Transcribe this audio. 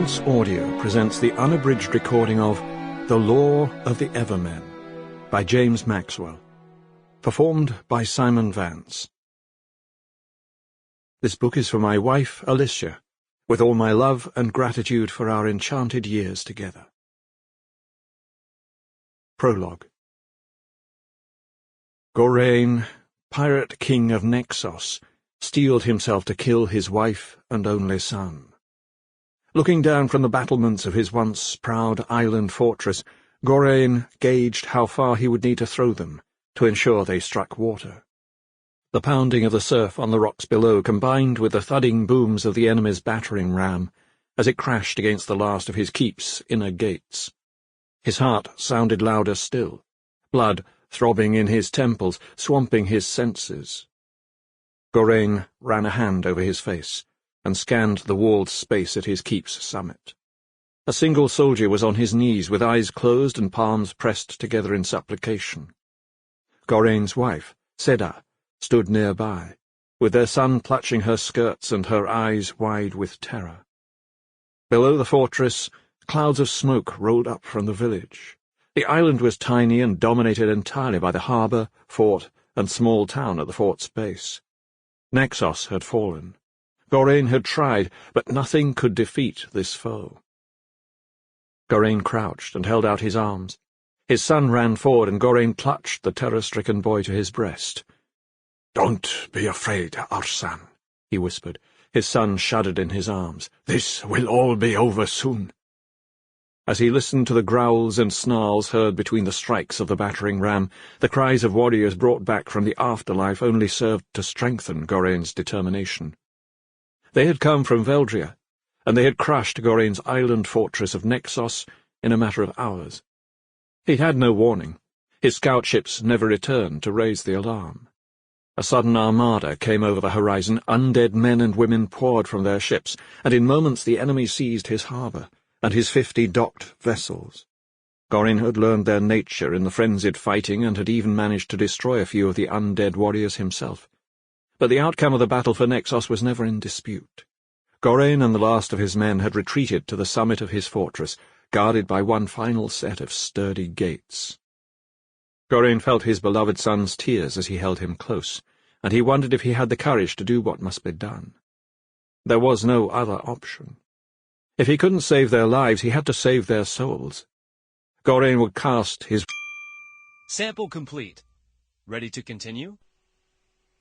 Vance Audio presents the unabridged recording of The Law of the Evermen by James Maxwell, performed by Simon Vance. This book is for my wife, Alicia, with all my love and gratitude for our enchanted years together. Prologue. Gawain, pirate king of Naxos, steeled himself to kill his wife and only son. Looking down from the battlements of his once proud island fortress, Gawain gauged how far he would need to throw them to ensure they struck water. The pounding of the surf on the rocks below combined with the thudding booms of the enemy's battering ram as it crashed against the last of his keep's inner gates. His heart sounded louder still, blood throbbing in his temples, swamping his senses. Gawain ran a hand over his face and scanned the walled space at his keep's summit. A single soldier was on his knees, with eyes closed and palms pressed together in supplication. Gawain's wife, Seda, stood nearby, with their son clutching her skirts and her eyes wide with terror. Below the fortress, clouds of smoke rolled up from the village. The island was tiny and dominated entirely by the harbour, fort, and small town at the fort's base. Naxos had fallen. Gawain had tried, but nothing could defeat this foe. Gawain crouched and held out his arms. His son ran forward, and Gawain clutched the terror-stricken boy to his breast. "Don't be afraid, our son," he whispered. His son shuddered in his arms. "This will all be over soon." As he listened to the growls and snarls heard between the strikes of the battering ram, the cries of warriors brought back from the afterlife only served to strengthen Gawain's determination. They had come from Veldria, and they had crushed Gawain's island fortress of Naxos in a matter of hours. He'd had no warning. His scout ships never returned to raise the alarm. A sudden armada came over the horizon, undead men and women poured from their ships, and in moments the enemy seized his harbour, and his 50 docked vessels. Gawain had learned their nature in the frenzied fighting, and had even managed to destroy a few of the undead warriors himself. But the outcome of the battle for Naxos was never in dispute. Gawain and the last of his men had retreated to the summit of his fortress, guarded by one final set of sturdy gates. Gawain felt his beloved son's tears as he held him close, and he wondered if he had the courage to do what must be done. There was no other option. If he couldn't save their lives, he had to save their souls. Gawain would cast his... Sample complete. Ready to continue?